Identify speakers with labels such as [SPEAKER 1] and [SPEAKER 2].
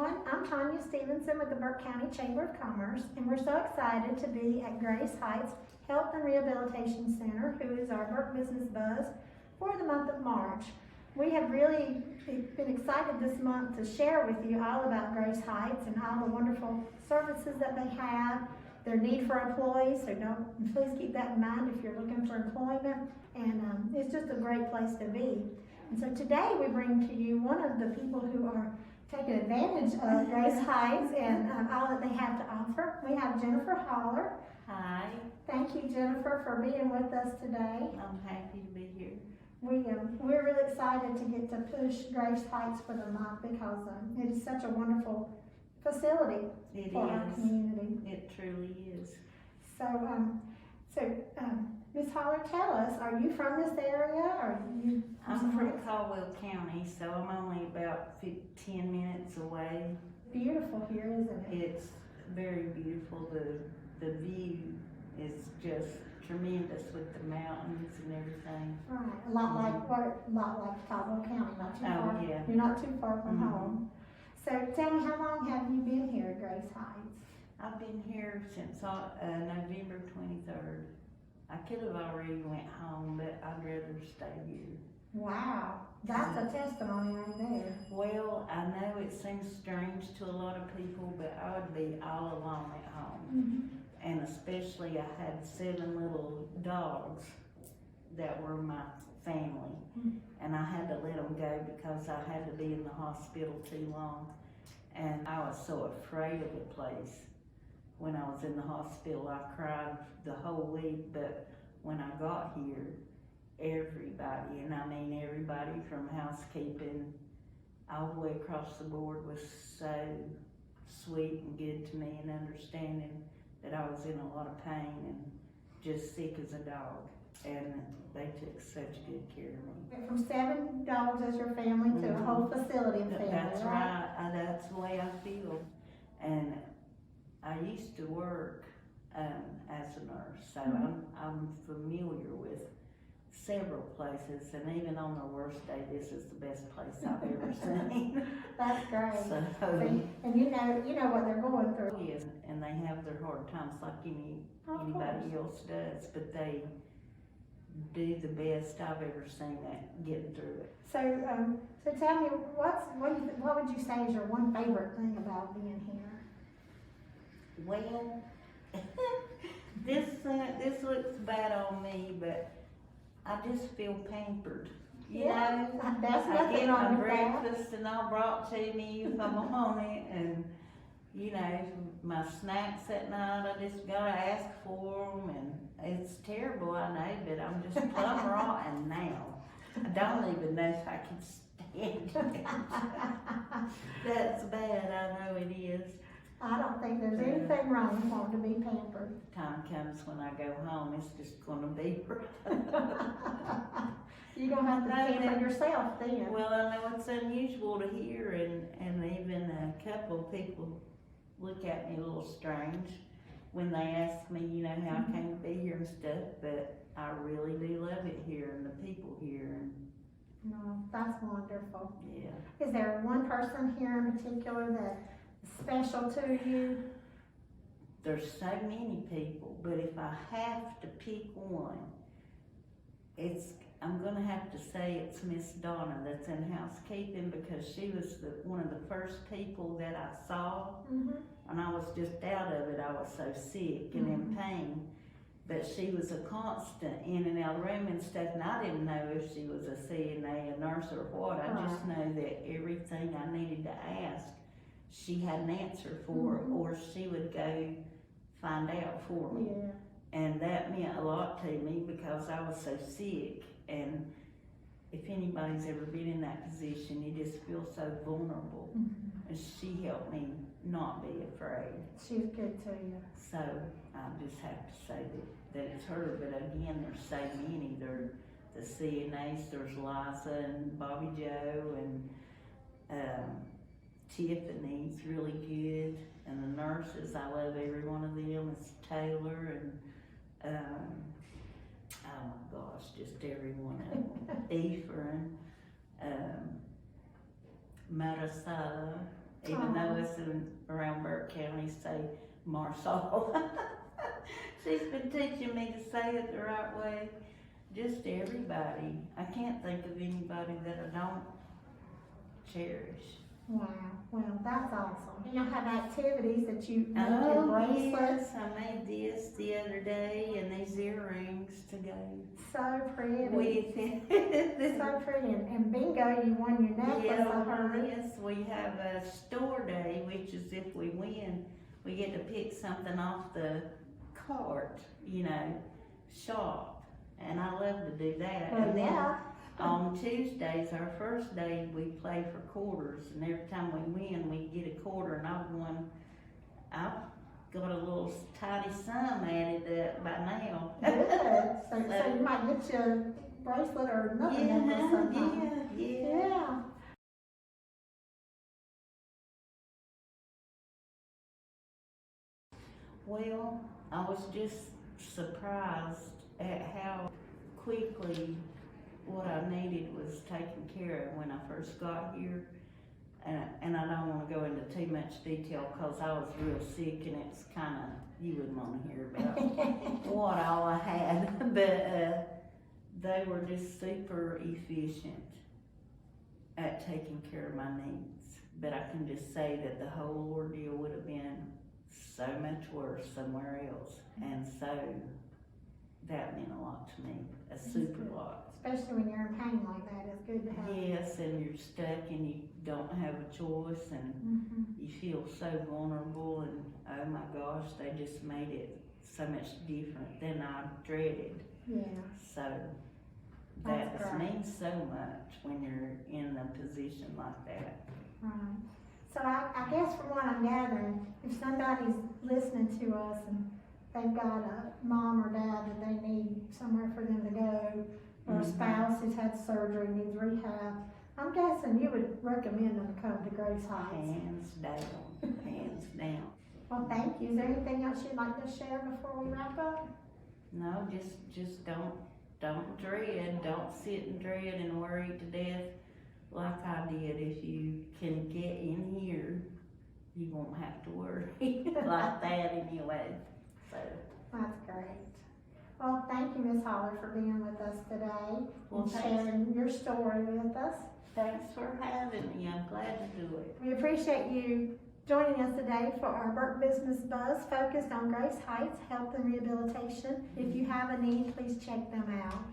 [SPEAKER 1] I'm Tanya Stevenson with the Burke County Chamber of Commerce, and we're so excited to be at Grace Heights Health and Rehabilitation Center, who is our Burke Business Buzz for the month of March. We have really been excited this month to share with you all about Grace Heights and all the wonderful services that they have, their need for employees, so please keep that in mind if you're looking for employment, and it's just a great place to be. And so today we bring to you one of the people who are taking advantage of Grace Heights and all that they have to offer. We have Jennifer Holler.
[SPEAKER 2] Hi.
[SPEAKER 1] Thank you, Jennifer, for being with us today.
[SPEAKER 2] I'm happy to be here.
[SPEAKER 1] We're really excited to get to push Grace Heights for the month because it is such a wonderful facility for our community.
[SPEAKER 2] It truly is.
[SPEAKER 1] So, Ms. Holler, tell us, are you from this area? Or you?
[SPEAKER 2] I'm from Caldwell County, so I'm only about 10 minutes away.
[SPEAKER 1] Beautiful here, isn't it?
[SPEAKER 2] It's very beautiful. The view is just tremendous with the mountains and everything.
[SPEAKER 1] Right, a lot like Caldwell County, not too far.
[SPEAKER 2] Yeah.
[SPEAKER 1] You're not too far from home. So tell me, how long have you been here at Grace Heights?
[SPEAKER 2] I've been here since November 23rd. I could have already went home, but I'd rather stay here.
[SPEAKER 1] Wow, that's a testimony right there.
[SPEAKER 2] Well, I know it seems strange to a lot of people, but I would be all alone at home.
[SPEAKER 1] Mm-hmm.
[SPEAKER 2] And especially I had 7 little dogs that were my family.
[SPEAKER 1] Mm-hmm.
[SPEAKER 2] And I had to let them go because I had to be in the hospital too long. And I was so afraid of the place. When I was in the hospital, I cried the whole week, but when I got here, everybody, and I mean everybody from housekeeping all the way across the board, was so sweet and good to me and understanding that I was in a lot of pain and just sick as a dog. And they took such good care of me.
[SPEAKER 1] From 7 dogs as your family to a whole facility of family,
[SPEAKER 2] That's right. That's the way I feel. And I used to work as a nurse, so I'm familiar with several places, and even on the worst day, this is the best place I've ever seen.
[SPEAKER 1] That's great.
[SPEAKER 2] So,
[SPEAKER 1] and you know what they're going through.
[SPEAKER 2] Yes, and they have their hard times like anybody else does, but they do the best I've ever seen at getting through it.
[SPEAKER 1] So tell me, what would you say is your one favorite thing about being here?
[SPEAKER 2] Well, this looks bad on me, but I just feel pampered. You know,
[SPEAKER 1] that's
[SPEAKER 2] I get my
[SPEAKER 1] wrong with
[SPEAKER 2] breakfast and all brought to me if I'm on it, and you know, my snacks at night, I just gotta ask for them, and it's terrible, I know, but I'm just plumb rotten now. I don't even know if I can stand it. That's bad, I know it is.
[SPEAKER 1] I don't think there's anything wrong with wanting to be pampered.
[SPEAKER 2] Time comes when I go home, it's just gonna be
[SPEAKER 1] You're gonna have to pamper yourself then.
[SPEAKER 2] Well, I know it's unusual to hear, and even a couple of people look at me a little strange when they ask me, you know, how I came to be here and stuff, but I really do love it here and the people here. And
[SPEAKER 1] no, that's wonderful.
[SPEAKER 2] Yeah.
[SPEAKER 1] Is there one person here in particular that is special to you?
[SPEAKER 2] There's so many people, but if I have to pick one, I'm gonna have to say it's Miss Donna that's in housekeeping, because she was one of the first people that I saw, and I was just out of it. I was so sick and in pain, but she was a constant in and out of the room and stuff, and I didn't know if she was a CNA, a nurse, or what. I just know that everything I needed to ask, she had an answer for, or she would go find out for me.
[SPEAKER 1] Yeah.
[SPEAKER 2] And that meant a lot to me because I was so sick. And if anybody's ever been in that position, you just feel so vulnerable. And she helped me not be afraid.
[SPEAKER 1] She's good to you.
[SPEAKER 2] So I just have to say that it's her. But again, there's so many. There's the CNAs, there's Liza and Bobby Joe, and Tiffany's really good. And the nurses, I love every one of them. It's Taylor and oh my gosh, just every one of them. Ephraim, Marissa, even though us around Burke County say Marsall. She's been teaching me to say it the right way. Just everybody. I can't think of anybody that I don't cherish.
[SPEAKER 1] Wow, well, that's awesome. And you'll have activities that you make your bracelets.
[SPEAKER 2] Yes, I made this the other day and these earrings to go
[SPEAKER 1] So pretty.
[SPEAKER 2] with it.
[SPEAKER 1] So pretty. And bingo, you won your necklace, I heard.
[SPEAKER 2] Yes, we have a store day, which is if we win, we get to pick something off the cart, shop. And I love to do that.
[SPEAKER 1] Well,
[SPEAKER 2] and then
[SPEAKER 1] yeah.
[SPEAKER 2] on Tuesdays, our first day, we play for quarters, and every time we win, we get a quarter, and I've got a little tiny sum added up by now.
[SPEAKER 1] Good. So you might get you a bracelet or another necklace sometime. Yeah.
[SPEAKER 2] Well, I was just surprised at how quickly what I needed was taken care of when I first got here. And I don't want to go into too much detail because I was real sick and it's kind of, you wouldn't want to hear about what all I had. But they were just super efficient at taking care of my needs. But I can just say that the whole ordeal would have been so much worse somewhere else. And so that meant a lot to me, a super lot.
[SPEAKER 1] Especially when you're in pain like that, it's good to have.
[SPEAKER 2] Yes, and you're stuck and you don't have a choice and you feel so vulnerable and oh my gosh, they just made it so much different than I dreaded.
[SPEAKER 1] Yeah.
[SPEAKER 2] So
[SPEAKER 1] That's
[SPEAKER 2] that
[SPEAKER 1] great.
[SPEAKER 2] means so much when you're in a position like that.
[SPEAKER 1] Right. So I guess from what I'm gathering, if somebody's listening to us and they've got a mom or dad that they need somewhere for them to go, or a spouse who's had surgery, needs rehab, I'm guessing you would recommend them to come to Grace Heights.
[SPEAKER 2] Hands down, hands down.
[SPEAKER 1] Well, thank you. Is there anything else you'd like to share before we wrap up?
[SPEAKER 2] No, just don't dread, don't sit and dread and worry to death like I did. If you can get in here, you won't have to worry like that anyway. So.
[SPEAKER 1] That's great. Well, thank you, Ms. Holler, for being with us today and
[SPEAKER 2] Thanks.
[SPEAKER 1] sharing your story with us.
[SPEAKER 2] Thanks for having me. I'm glad to do it.
[SPEAKER 1] We appreciate you joining us today for our Burke Business Buzz focused on Grace Heights Health and Rehabilitation. If you have a need, please check them out.